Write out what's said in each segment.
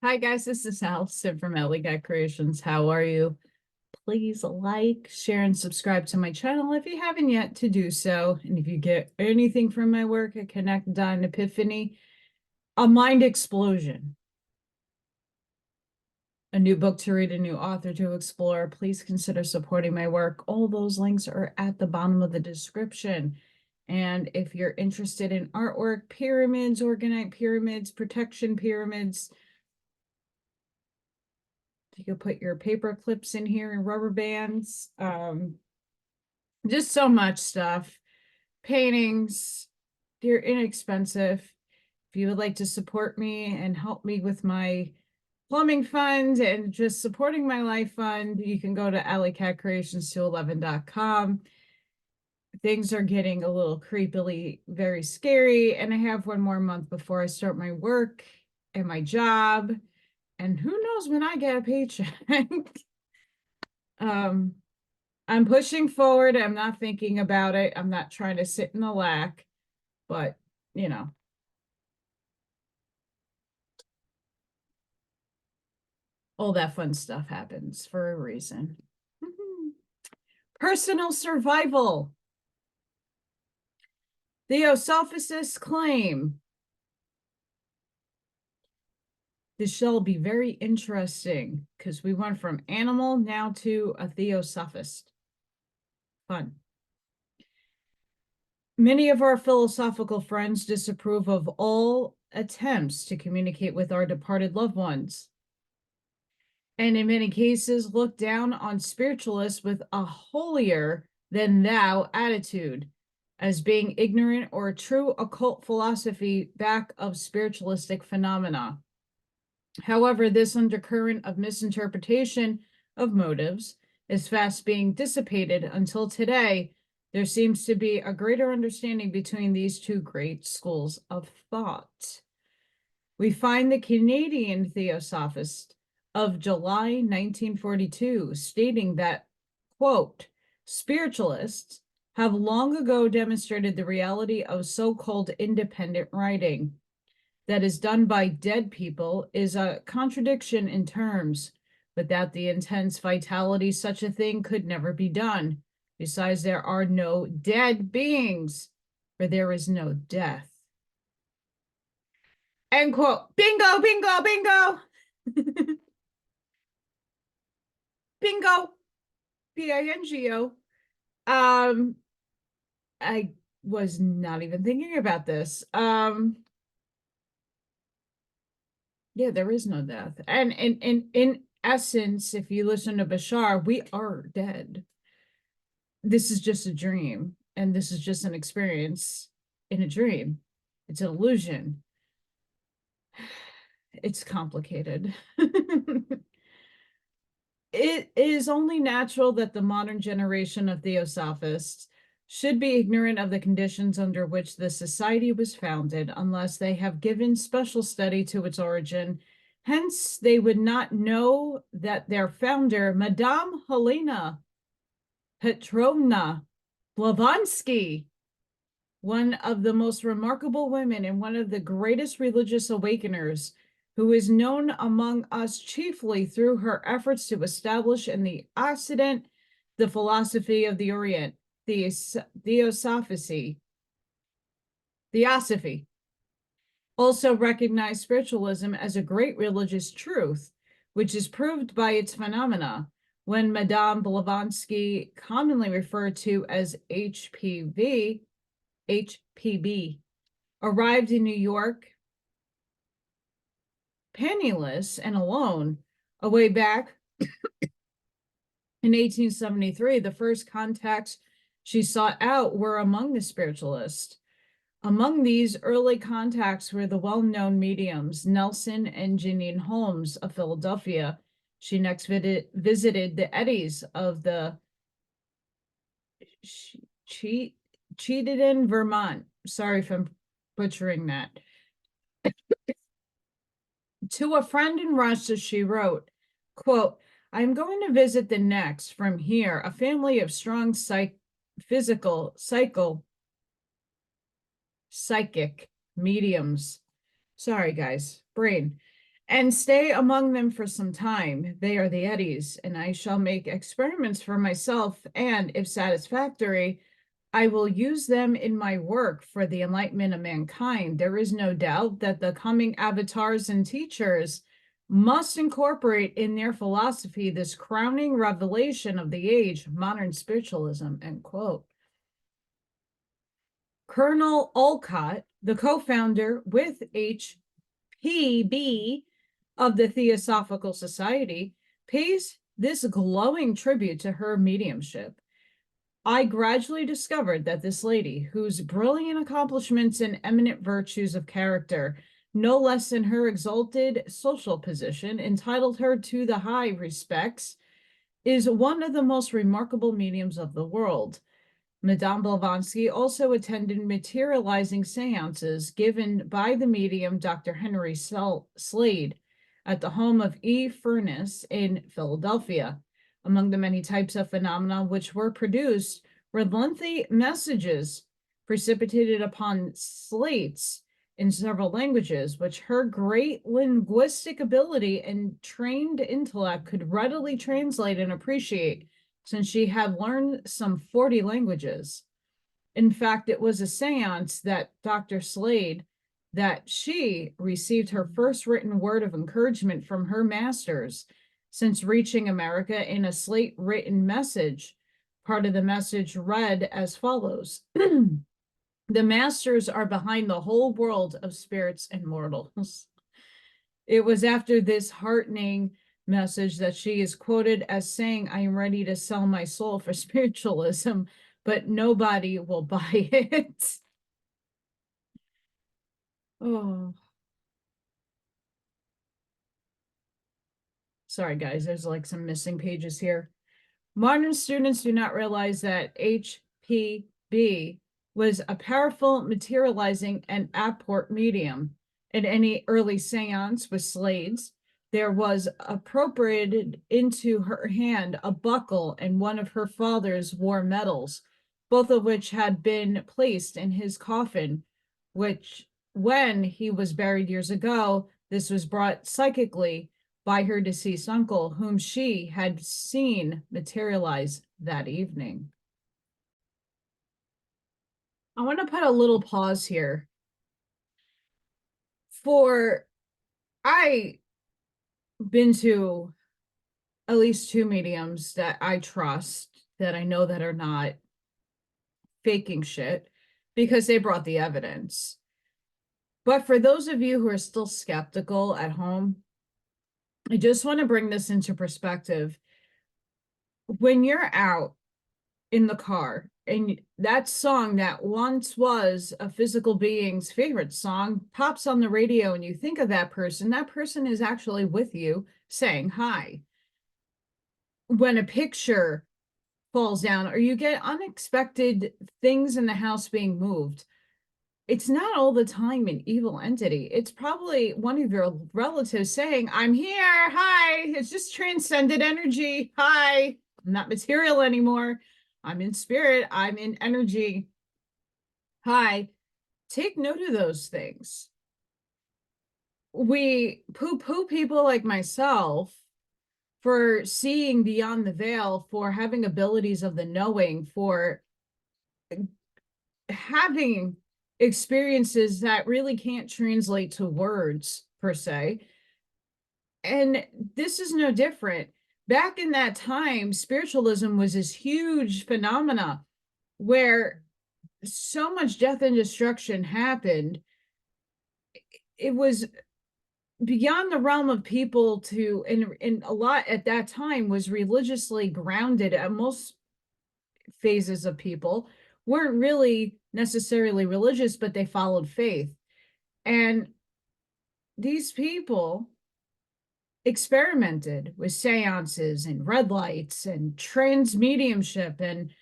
Hi guys, this is Allison from Allykatkreations. How are you? Please like, share, and subscribe to my channel if you haven't yet to do so. And if you get anything from my work, a connect, an epiphany, a mind explosion, a new book to read, a new author to explore, please consider supporting my work. All those links are at the bottom of the description. And if you're interested in artwork, pyramids, orgonite pyramids, protection pyramids, you can put your paper clips in here and rubber bands. Just so much stuff. Paintings, they're inexpensive. If you would like to support me and help me with my plumbing fund and just supporting my life fund, you can go to AllyKatzkreations211.com. Things are getting a little creepily very scary, and I have one more month before I start my work and my job. And who knows when I get a paycheck. I'm pushing forward. I'm not thinking about it. I'm not trying to sit in the lack, but you know. All that fun stuff happens for a reason. Personal survival. Theosophists claim this shall be very interesting because we went from animal now to a theosophist. Fun. Many of our philosophical friends disapprove of all attempts to communicate with our departed loved ones, and in many cases look down on spiritualists with a holier than thou attitude, as being ignorant or a true occult philosophy back of spiritualistic phenomena. However, this undercurrent of misinterpretation of motives is fast being dissipated until today. There seems to be a greater understanding between these two great schools of thought. We find the Canadian Theosophist of July 1942 stating that, quote, spiritualists have long ago demonstrated the reality of so-called independent writing that is done by dead people is a contradiction in terms. Without the intense vitality, such a thing could never be done. Besides, there are no dead beings, for there is no death. End quote. Bingo, bingo, bingo. Bingo. Bingo. I was not even thinking about this. Yeah, there is no death. And in essence, if you listen to Bashar, we are dead. This is just a dream, and this is just an experience in a dream. It's an illusion. It's complicated. It is only natural that the modern generation of Theosophists should be ignorant of the conditions under which the society was founded, unless they have given special study to its origin. Hence, they would not know that their founder, Madame Helena Petrovna Blavatsky, one of the most remarkable women and one of the greatest religious awakeners, who is known among us chiefly through her efforts to establish in the Occident the philosophy of the Orient, the Theosophy, also recognized spiritualism as a great religious truth, which is proved by its phenomena. When Madame Blavatsky, commonly referred to as HPB, arrived in New York, penniless and alone, away back in 1873, the first contacts she sought out were among the spiritualists. Among these early contacts were the well-known mediums Nelson and Janine Holmes of Philadelphia. She next visited the Eddies of the Cheated, Vermont. Sorry if I'm butchering that. To a friend in Russia, she wrote, quote, I'm going to visit the next from here, a family of strong psychic mediums. Sorry, guys, brain. and stay among them for some time. They are the eddies, and I shall make experiments for myself, and if satisfactory, I will use them in my work for the enlightenment of mankind. There is no doubt that the coming avatars and teachers must incorporate in their philosophy this crowning revelation of the age, modern spiritualism, end quote. Colonel Olcott, the co-founder with HPB of the Theosophical Society, pays this glowing tribute to her mediumship. I gradually discovered that this lady, whose brilliant accomplishments and eminent virtues of character, no less than her exalted social position, entitled her to the high respects, is one of the most remarkable mediums of the world. Madame Blavatsky also attended materializing seances given by the medium Dr. Henry Slade at the home of E. Furness in Philadelphia. Among the many types of phenomena which were produced were lengthy messages precipitated upon slates in several languages, which her great linguistic ability and trained intellect could readily translate and appreciate, since she had learned some 40 languages. In fact, it was a seance that Dr. Slade that she received her first written word of encouragement from her masters since reaching America in a slate written message. Part of the message read as follows: the masters are behind the whole world of spirits and mortals. It was after this heartening message that she is quoted as saying, I am ready to sell my soul for spiritualism, but nobody will buy it. Oh, sorry, guys. There's like some missing pages here. Modern students do not realize that HPB was a powerful materializing and apport medium. In any early seance with Slades, there was appropriated into her hand a buckle and one of her father's war medals, both of which had been placed in his coffin, which, when he was buried years ago, this was brought psychically by her deceased uncle, whom she had seen materialize that evening. I want to put a little pause here. I been to at least 2 mediums that I trust, that I know that are not faking shit, because they brought the evidence. But for those of you who are still skeptical at home, I just want to bring this into perspective. When you're out in the car and that song that once was a physical being's favorite song pops on the radio and you think of that person is actually with you saying hi. When a picture falls down or you get unexpected things in the house being moved, it's not all the time an evil entity. It's probably one of your relatives saying, I'm here, hi. It's just transcended energy. Hi, I'm not material anymore. I'm in spirit. I'm in energy. Hi. Take note of those things. We poo-poo people like myself for seeing beyond the veil, for having abilities of the knowing, for having experiences that really can't translate to words per se. And this is no different. Back in that time, spiritualism was this huge phenomena where so much death and destruction happened. It was beyond the realm of people to, and a lot at that time was religiously grounded. At most phases of people weren't really necessarily religious, but they followed faith. And these people experimented with seances and red lights and trans mediumship. And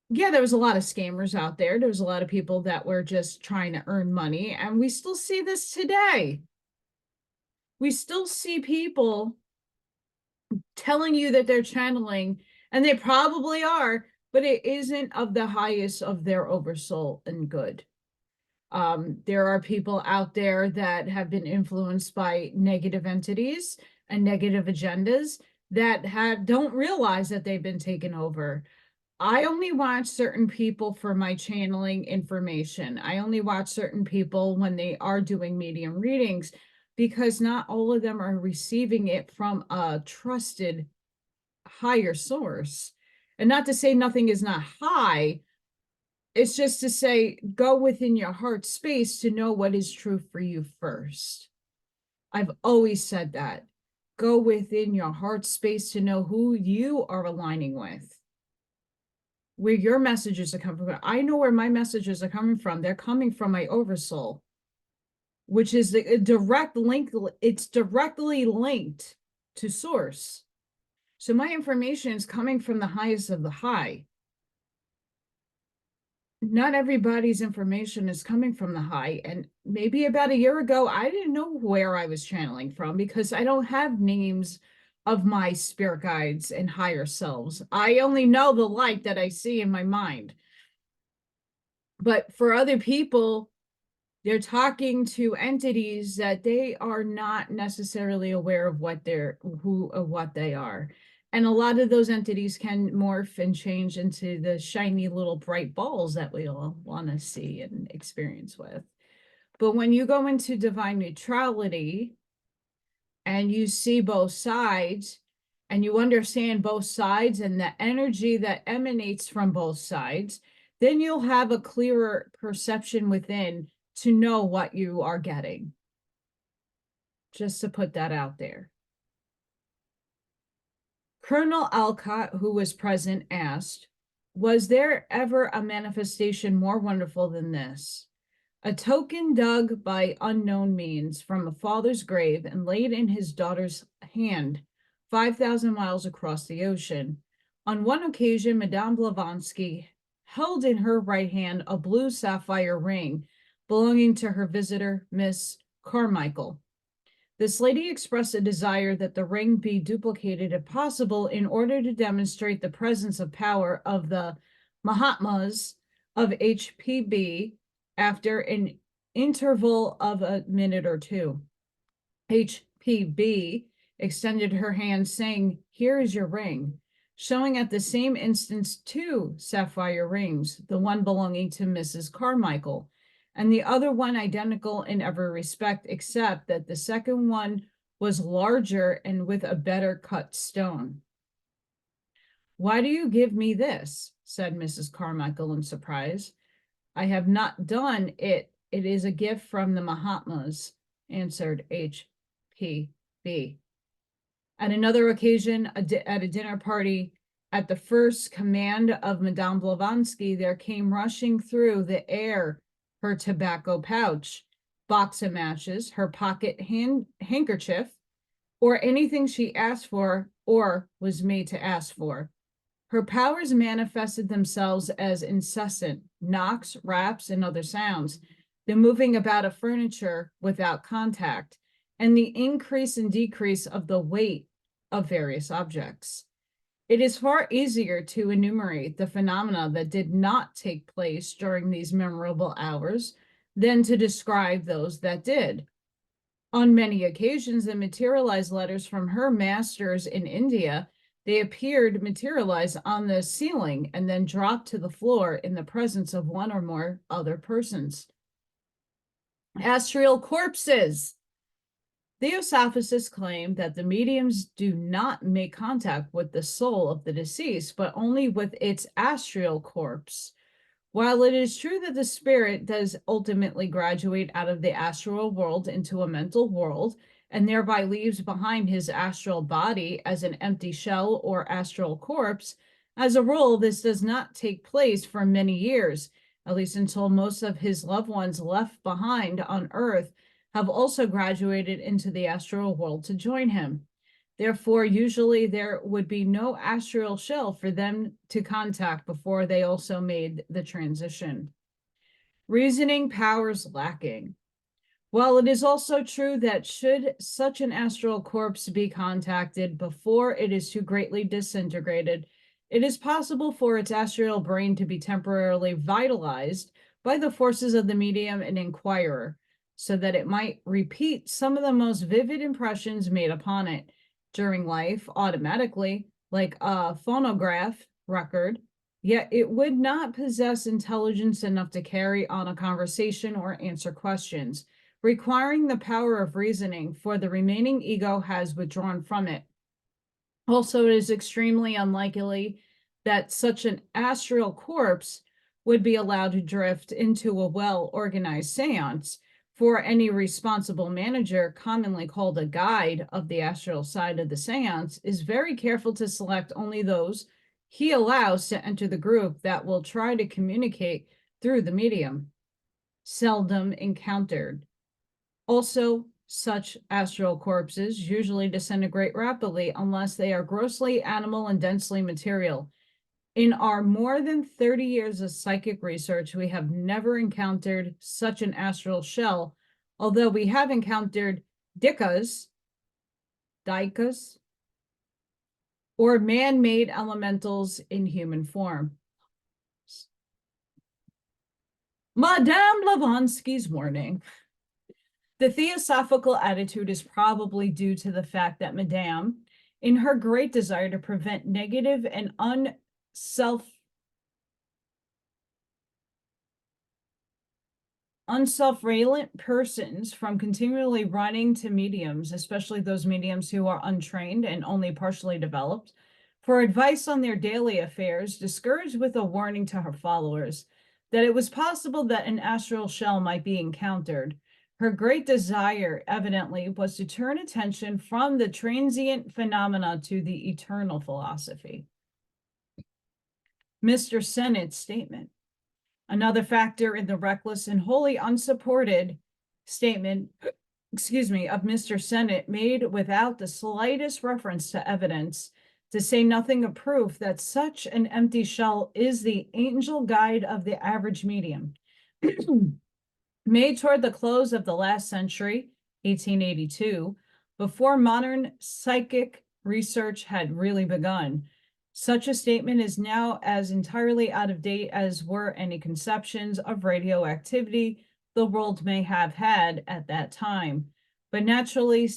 yeah, there was a lot of scammers out there. There was a lot of people that were just trying to earn money. And we still see this today. We still see people telling you that they're channeling, and they probably are, but it isn't of the highest of their oversoul and good. There are people out there that have been influenced by negative entities and negative agendas that don't realize that they've been taken over. I only watch certain people for my channeling information. I only watch certain people when they are doing medium readings, because not all of them are receiving it from a trusted higher source. And not to say nothing is not high, it's just to say, go within your heart space to know what is true for you first. I've always said that. Go within your heart space to know who you are aligning with, where your messages are coming from. I know where my messages are coming from. They're coming from my oversoul, which is a direct link. It's directly linked to source. So my information is coming from the highest of the high. Not everybody's information is coming from the high. And maybe about a year ago, I didn't know where I was channeling from, because I don't have names of my spirit guides and higher selves. I only know the light that I see in my mind. But for other people, they're talking to entities that they are not necessarily aware of what they are. And a lot of those entities can morph and change into the shiny little bright balls that we all want to see and experience with. But when you go into divine neutrality and you see both sides and you understand both sides and the energy that emanates from both sides, then you'll have a clearer perception within to know what you are getting. Just to put that out there. Colonel Alcott, who was present, asked, "Was there ever a manifestation more wonderful than this? A token dug by unknown means from a father's grave and laid in his daughter's hand 5,000 miles across the ocean. On one occasion, Madame Blavatsky held in her right hand a blue sapphire ring belonging to her visitor, Miss Carmichael. This lady expressed a desire that the ring be duplicated if possible in order to demonstrate the presence of power of the Mahatmas of HPB after an interval of a minute or two. HPB extended her hand, saying, 'Here is your ring,' showing at the same instance 2 sapphire rings, the one belonging to Mrs. Carmichael, and the other one identical in every respect, except that the second one was larger and with a better cut stone. 'Why do you give me this?' said Mrs. Carmichael in surprise. 'I have not done it. It is a gift from the Mahatmas,' answered HPB. At another occasion, at a dinner party, at the first command of Madame Blavatsky, there came rushing through the air her tobacco pouch, box of matches, her pocket handkerchief, or anything she asked for or was made to ask for. Her powers manifested themselves as incessant knocks, raps, and other sounds, the moving about of furniture without contact, and the increase and decrease of the weight of various objects. It is far easier to enumerate the phenomena that did not take place during these memorable hours than to describe those that did. On many occasions, the materialized letters from her masters in India, they appeared materialized on the ceiling and then dropped to the floor in the presence of one or more other persons. Astral corpses. Theosophists claim that the mediums do not make contact with the soul of the deceased, but only with its astral corpse. While it is true that the spirit does ultimately graduate out of the astral world into a mental world, and thereby leaves behind his astral body as an empty shell or astral corpse, as a rule, this does not take place for many years, at least until most of his loved ones left behind on Earth have also graduated into the astral world to join him. Therefore, usually there would be no astral shell for them to contact before they also made the transition. Reasoning powers lacking. While it is also true that should such an astral corpse be contacted before it is too greatly disintegrated, it is possible for its astral brain to be temporarily vitalized by the forces of the medium and inquirer, so that it might repeat some of the most vivid impressions made upon it during life automatically, like a phonograph record, yet it would not possess intelligence enough to carry on a conversation or answer questions, requiring the power of reasoning, for the remaining ego has withdrawn from it. Also, it is extremely unlikely that such an astral corpse would be allowed to drift into a well-organized seance, for any responsible manager, commonly called a guide of the astral side of the seance, is very careful to select only those he allows to enter the group that will try to communicate through the medium. Seldom encountered. Also, such astral corpses usually disintegrate rapidly unless they are grossly animal and densely material. In our more than 30 years of psychic research, we have never encountered such an astral shell, although we have encountered daikas, or man-made elementals in human form. Madame Blavatsky's warning. The theosophical attitude is probably due to the fact that Madame, in her great desire to prevent negative and unself-reliant persons from continually running to mediums, especially those mediums who are untrained and only partially developed, for advice on their daily affairs, discouraged with a warning to her followers that it was possible that an astral shell might be encountered. Her great desire, evidently, was to turn attention from the transient phenomena to the eternal philosophy. Mr. Sennett's statement. Another factor in the reckless and wholly unsupported statement, of Mr. Sennett, made without the slightest reference to evidence, to say nothing of proof that such an empty shell is the angel guide of the average medium. Made toward the close of the last century, 1882, before modern psychic research had really begun. Such a statement is now as entirely out of date as were any conceptions of radioactivity the world may have had at that time. But naturally,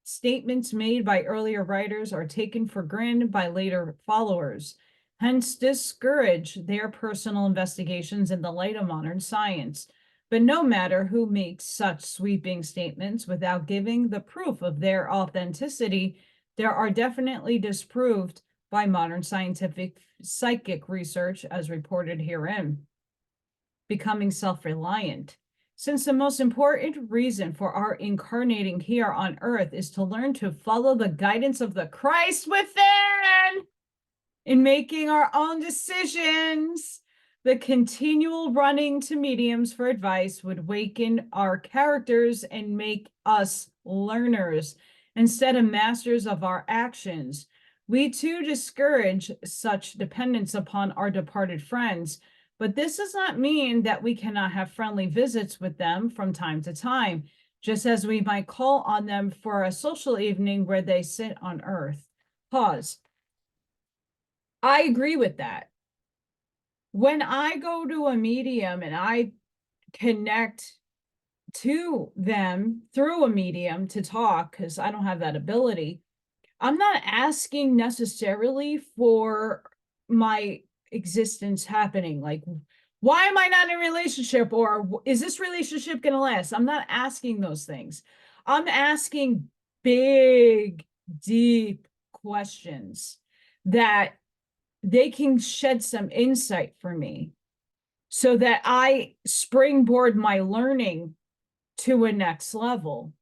statements made by earlier writers are taken for granted by later followers, hence discourage their personal investigations in the light of modern science. But no matter who makes such sweeping statements without giving the proof of their authenticity, there are definitely disproved by modern scientific psychic research as reported herein. Becoming self-reliant. Since the most important reason for our incarnating here on earth is to learn to follow the guidance of the Christ within in making our own decisions, the continual running to mediums for advice would waken our characters and make us learners instead of masters of our actions. We too discourage such dependence upon our departed friends, but this does not mean that we cannot have friendly visits with them from time to time, just as we might call on them for a social evening where they sit on earth. Pause. I agree with that. When I go to a medium and I connect to them through a medium to talk, because I don't have that ability, I'm not asking necessarily for my existence happening. Like, why am I not in a relationship? Or is this relationship going to last? I'm not asking those things. I'm asking big, deep questions that they can shed some insight for me so that I springboard my learning to a next level.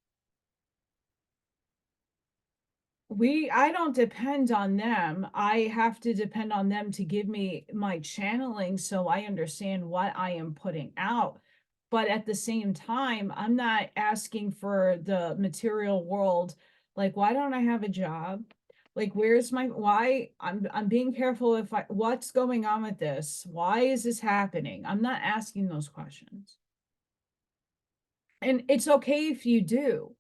I don't depend on them. I have to depend on them to give me my channeling so I understand what I am putting out. But at the same time, I'm not asking for the material world. Like, why don't I have a job? Like, why I'm being careful if what's going on with this? Why is this happening? I'm not asking those questions. And it's okay if you do.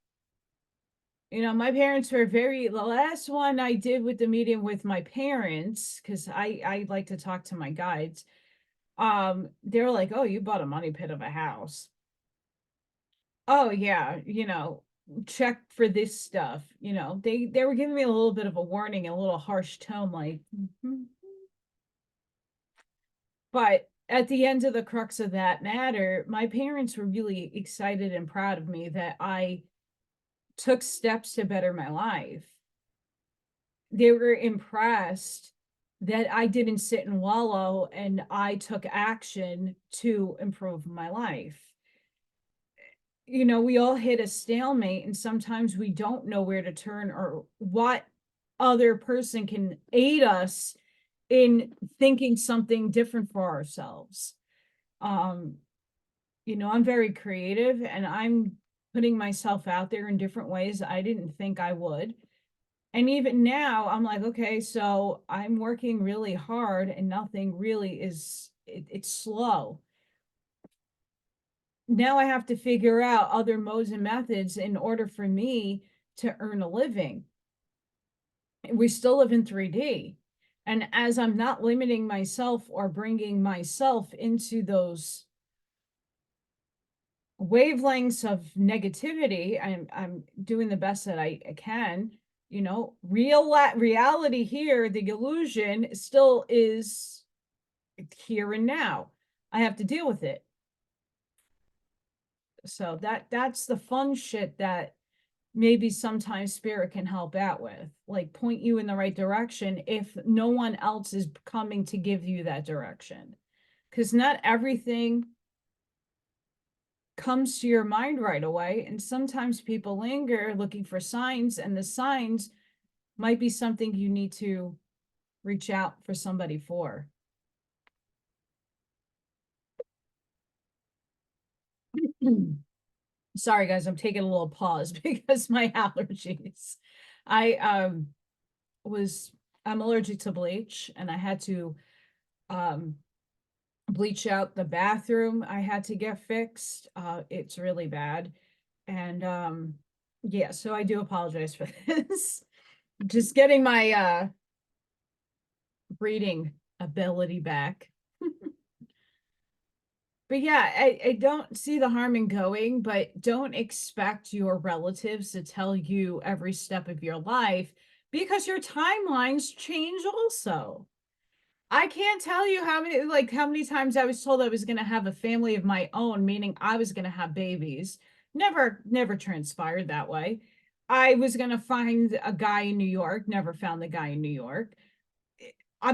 You know, my parents were the last one I did with the medium with my parents, because I like to talk to my guides. they're like, oh, you bought a money pit of a house. Oh yeah, check for this stuff. They were giving me a little bit of a warning, a little harsh tone, like, "Mhm." But at the end of the crux of that matter, my parents were really excited and proud of me that I took steps to better my life. They were impressed that I didn't sit and wallow and I took action to improve my life. We all hit a stalemate, and sometimes we don't know where to turn or what other person can aid us in thinking something different for ourselves. Um, I'm very creative and I'm putting myself out there in different ways I didn't think I would. And even now, I'm like, okay, so I'm working really hard and nothing really it's slow. Now I have to figure out other modes and methods in order for me to earn a living. We still live in 3D. And as I'm not limiting myself or bringing myself into those wavelengths of negativity, I'm doing the best that I can. Reality here, the illusion still is here and now. I have to deal with it. So that's the fun shit that maybe sometimes spirit can help out with, like point you in the right direction if no one else is coming to give you that direction, because not everything comes to your mind right away, and sometimes people linger looking for signs, and the signs might be something you need to reach out for somebody for. Sorry guys, I'm taking a little pause because my allergies. I was I'm allergic to bleach, and I had to bleach out the bathroom. I had to get fixed. It's really bad. And yeah, so I do apologize for this. Just getting my breathing ability back. But yeah, I don't see the harm in going, but don't expect your relatives to tell you every step of your life, because your timelines change also. I can't tell you how many times I was told I was going to have a family of my own, meaning I was going to have babies. Never transpired that way. I was going to find a guy in New York, never found the guy in New York.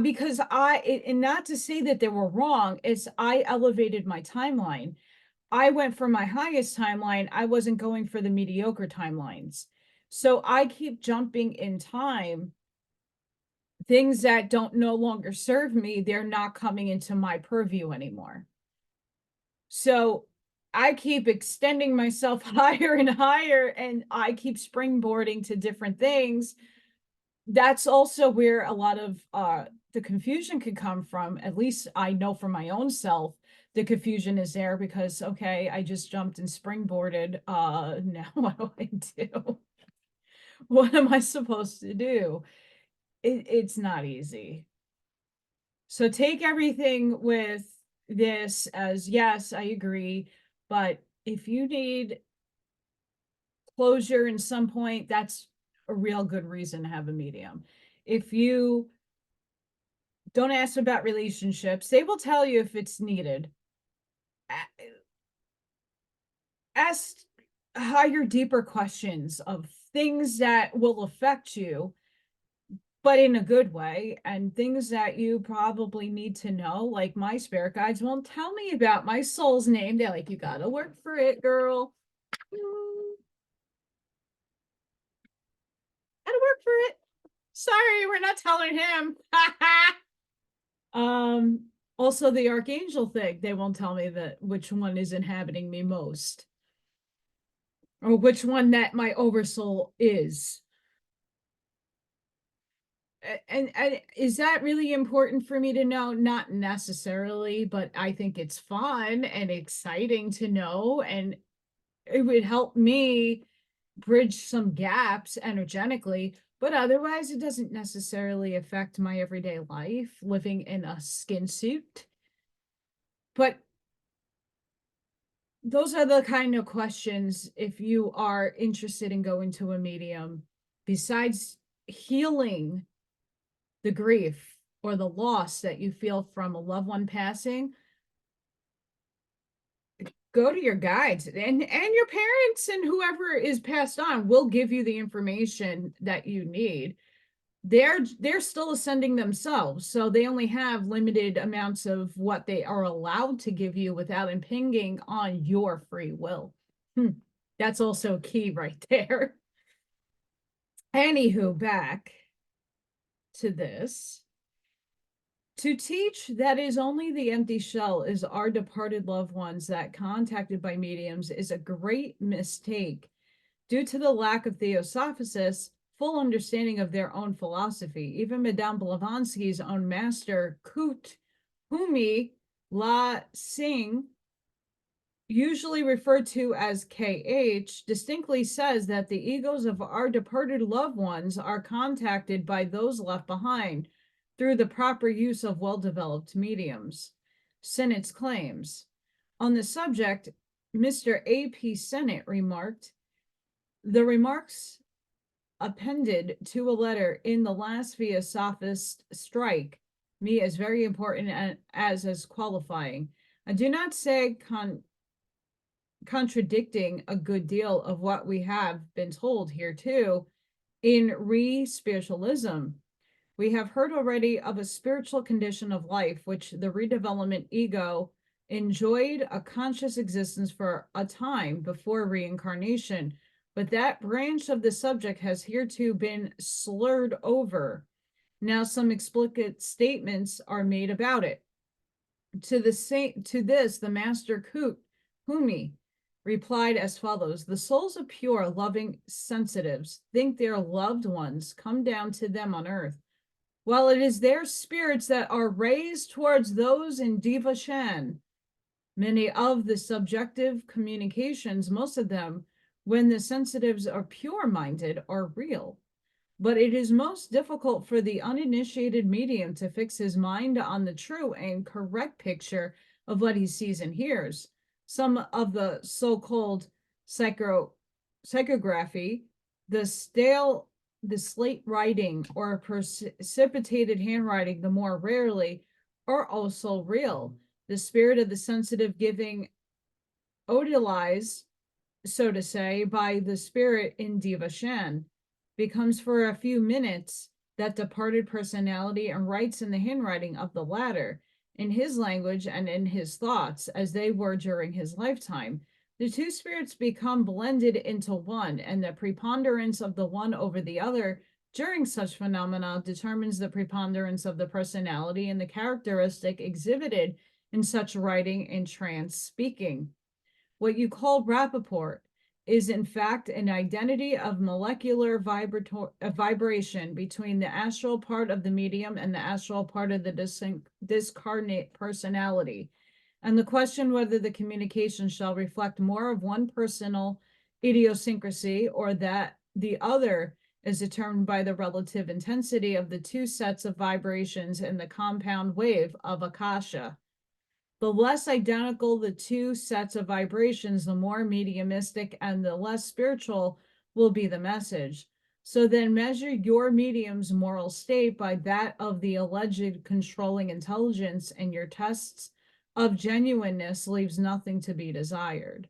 Because and not to say that they were wrong, it's I elevated my timeline. I went for my highest timeline. I wasn't going for the mediocre timelines. So I keep jumping in time. Things that don't no longer serve me, they're not coming into my purview anymore. So I keep extending myself higher and higher, and I keep springboarding to different things. That's also where a lot of the confusion could come from. At least I know for my own self, the confusion is there because, okay, I just jumped and springboarded. Now what do I do? What am I supposed to do? It's not easy. So take everything with this as, yes, I agree. But if you need closure in some point, that's a real good reason to have a medium. If you don't ask about relationships, they will tell you if it's needed. Ask higher, deeper questions of things that will affect you, but in a good way, and things that you probably need to know. Like my spirit guides won't tell me about my soul's name. They're like, you gotta work for it, girl. Gotta work for it. Sorry, we're not telling him. Also the archangel thing, they won't tell me that which one is inhabiting me most, or which one that my oversoul is. And is that really important for me to know? Not necessarily, but I think it's fun and exciting to know, and it would help me bridge some gaps energetically. But otherwise, it doesn't necessarily affect my everyday life living in a skin suit. But those are the kind of questions, if you are interested in going to a medium, besides healing the grief or the loss that you feel from a loved one passing, go to your guides, and your parents and whoever is passed on will give you the information that you need. They're still ascending themselves, so they only have limited amounts of what they are allowed to give you without impinging on your free will. That's also key right there. Anywho, back to this. To teach that is only the empty shell is our departed loved ones that contacted by mediums is a great mistake due to the lack of Theosophists full understanding of their own philosophy. Even Madame Blavatsky's own master, Kut Humi La Singh, usually referred to as KH, distinctly says that the egos of our departed loved ones are contacted by those left behind through the proper use of well-developed mediums. Sennett's claims. On the subject, Mr. A.P. Sennett remarked, the remarks appended to a letter in the last Theosophist strike me as very important as qualifying. I do not say contradicting a good deal of what we have been told here too in re-spiritualism. We have heard already of a spiritual condition of life which the redevelopment ego enjoyed a conscious existence for a time before reincarnation, but that branch of the subject has hereto been slurred over. Now some explicit statements are made about it. To this, the master Kut Humi replied as follows: the souls of pure, loving sensitives think their loved ones come down to them on earth, while it is their spirits that are raised towards those in Devachan. Many of the subjective communications, most of them, when the sensitives are pure-minded, are real. But it is most difficult for the uninitiated medium to fix his mind on the true and correct picture of what he sees and hears. Some of the so-called psychography, the slate writing or precipitated handwriting, the more rarely, are also real. The spirit of the sensitive giving odilize, so to say, by the spirit in Devachan, becomes for a few minutes that departed personality and writes in the handwriting of the latter, in his language and in his thoughts, as they were during his lifetime. The two spirits become blended into one, and the preponderance of the one over the other during such phenomena determines the preponderance of the personality and the characteristic exhibited in such writing and trance speaking. What you call rapport is in fact an identity of molecular vibration between the astral part of the medium and the astral part of the discarnate personality. And the question whether the communication shall reflect more of one personal idiosyncrasy or that the other is determined by the relative intensity of the two sets of vibrations in the compound wave of Akasha. The less identical the two sets of vibrations, the more mediumistic and the less spiritual will be the message. So then measure your medium's moral state by that of the alleged controlling intelligence, and your tests of genuineness leaves nothing to be desired.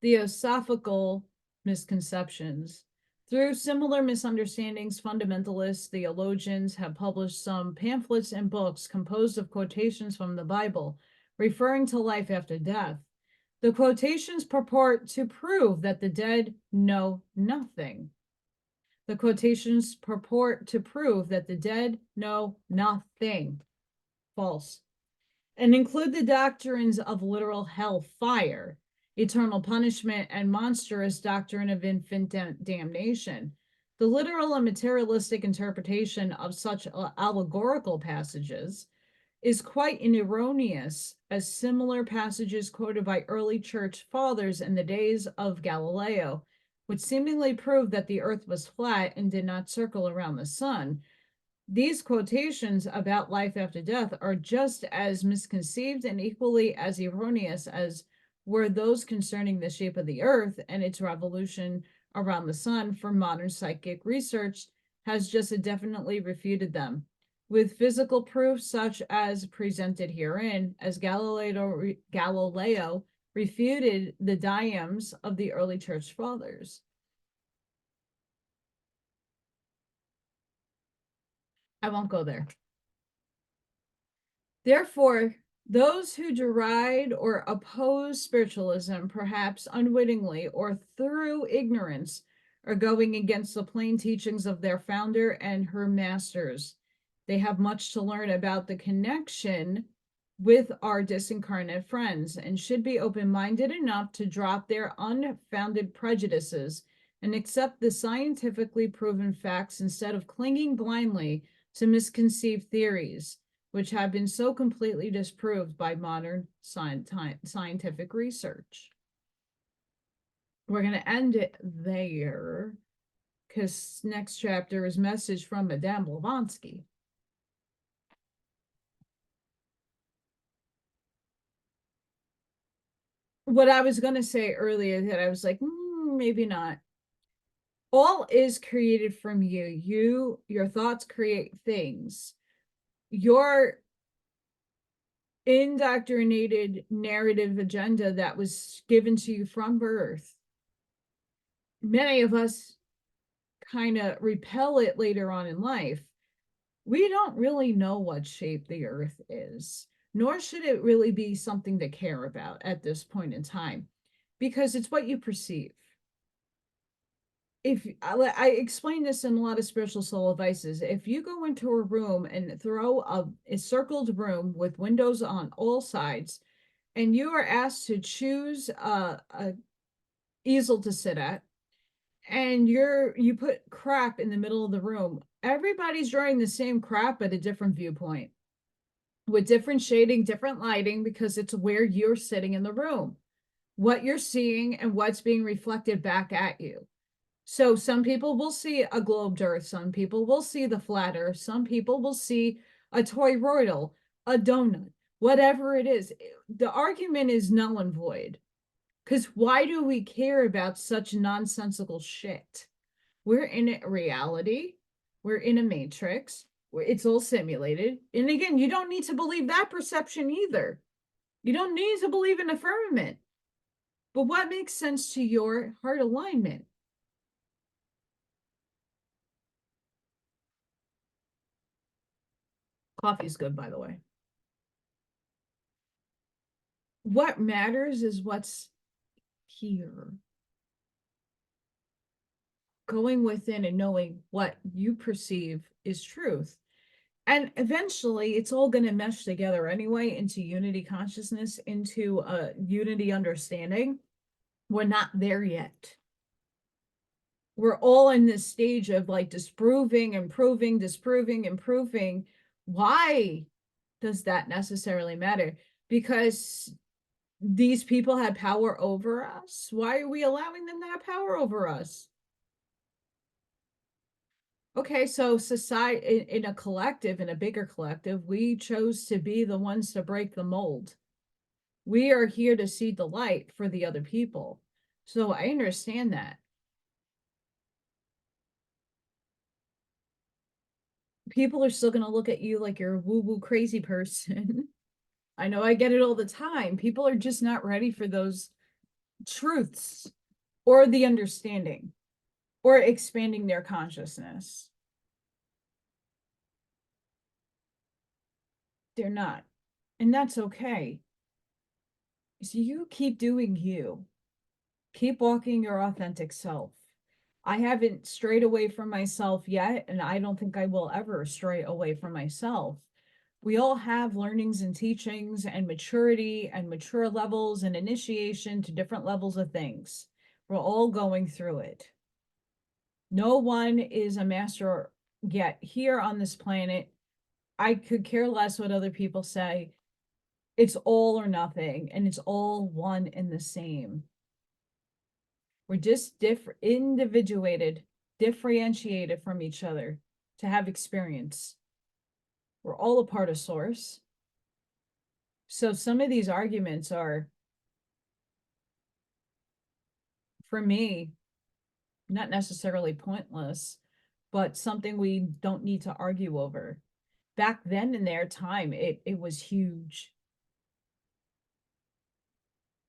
Theosophical misconceptions. Through similar misunderstandings, fundamentalists, theologians have published some pamphlets and books composed of quotations from the Bible, referring to life after death. The quotations purport to prove that the dead know nothing. The quotations purport to prove that the dead know nothing. False. And include the doctrines of literal hell fire, eternal punishment, and monstrous doctrine of infant damnation. The literal and materialistic interpretation of such allegorical passages is quite erroneous, as similar passages quoted by early church fathers in the days of Galileo, which seemingly proved that the earth was flat and did not circle around the sun, These quotations about life after death are just as misconceived and equally as erroneous as were those concerning the shape of the earth and its revolution around the sun, for modern psychic research has just definitely refuted them, with physical proof such as presented herein, as Galileo refuted the diems of the early church fathers. I won't go there. Therefore, those who deride or oppose spiritualism, perhaps unwittingly or through ignorance, are going against the plain teachings of their founder and her masters. They have much to learn about the connection with our disincarnate friends and should be open-minded enough to drop their unfounded prejudices and accept the scientifically proven facts instead of clinging blindly to misconceived theories, which have been so completely disproved by modern scientific research. We're going to end it there because next chapter is message from Madame Blavatsky. What I was going to say earlier that I was like, maybe not. All is created from you. Your thoughts create things. Your indoctrinated narrative agenda that was given to you from birth, many of us kind of repel it later on in life. We don't really know what shape the earth is, nor should it really be something to care about at this point in time, because it's what you perceive. If I explain this in a lot of spiritual soul advices, if you go into a room and throw a circled room with windows on all sides, and you are asked to choose a easel to sit at, and you put crap in the middle of the room, everybody's drawing the same crap at a different viewpoint with different shading, different lighting, because it's where you're sitting in the room, what you're seeing and what's being reflected back at you. So some people will see a globed earth, some people will see the flat earth, some people will see a toy royal, a donut, whatever it is. The argument is null and void. Because why do we care about such nonsensical shit? We're in a reality. We're in a matrix. It's all simulated. And again, you don't need to believe that perception either. You don't need to believe in a firmament. But what makes sense to your heart alignment? Coffee's good, by the way. What matters is what's here. Going within and knowing what you perceive is truth. And eventually it's all going to mesh together anyway into unity consciousness, into a unity understanding. We're not there yet. We're all in this stage of like disproving and proving, disproving and proving. Why does that necessarily matter? Because these people had power over us. Why are we allowing them to have power over us? Okay, so society, in a collective, in a bigger collective, we chose to be the ones to break the mold. We are here to see the light for the other people. So I understand that. People are still going to look at you like you're a woo-woo crazy person. I know I get it all the time. People are just not ready for those truths or the understanding or expanding their consciousness. They're not. And that's okay. So you keep doing you. Keep walking your authentic self. I haven't strayed away from myself yet, and I don't think I will ever stray away from myself. We all have learnings and teachings and maturity and mature levels and initiation to different levels of things. We're all going through it. No one is a master yet here on this planet. I could care less what other people say. It's all or nothing, and it's all one and the same. We're just individuated, differentiated from each other to have experience. We're all a part of source. So some of these arguments are, for me, not necessarily pointless, but something we don't need to argue over. Back then in their time, it was huge.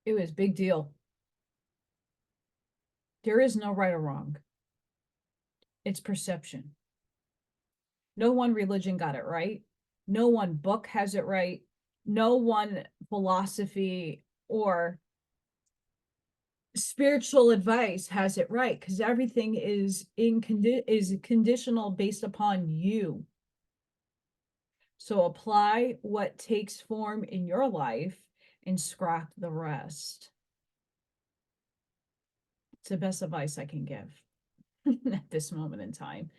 It was a big deal. There is no right or wrong. It's perception. No one religion got it right. No one book has it right. No one philosophy or spiritual advice has it right, because everything is conditional based upon you. So apply what takes form in your life and scrap the rest. It's the best advice I can give at this moment in time.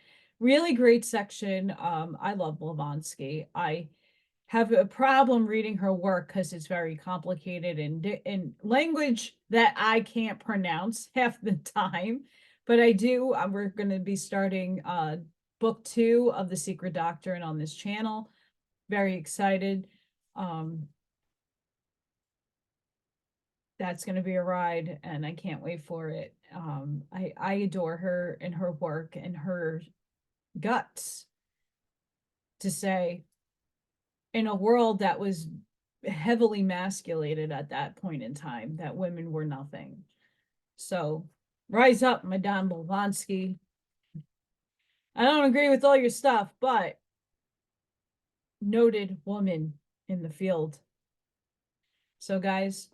Really great section. I love Blavatsky. I have a problem reading her work because it's very complicated and in language that I can't pronounce half the time. But I do. We're going to be starting book 2 of The Secret Doctrine on this channel. Very excited. That's going to be a ride, and I can't wait for it. I adore her and her work and her guts to say, in a world that was heavily masculated at that point in time, that women were nothing. So rise up, Madame Blavatsky. I don't agree with all your stuff, but noted woman in the field. So guys,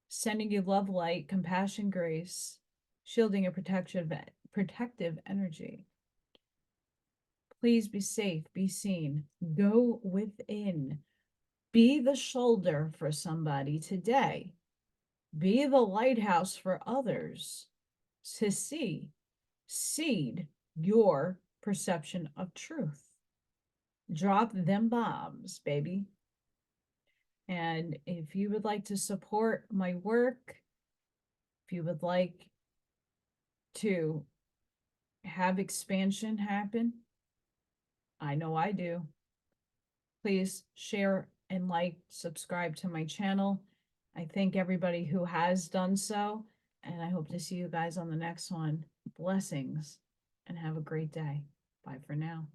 sending you love, light, compassion, grace, shielding a protective energy. Please be safe, be seen, go within, be the shoulder for somebody today, be the lighthouse for others to see, seed your perception of truth. Drop them bombs, baby. And if you would like to support my work, if you would like to have expansion happen, I know I do. Please share and like, subscribe to my channel. I thank everybody who has done so, and I hope to see you guys on the next one. Blessings, and have a great day. Bye for now.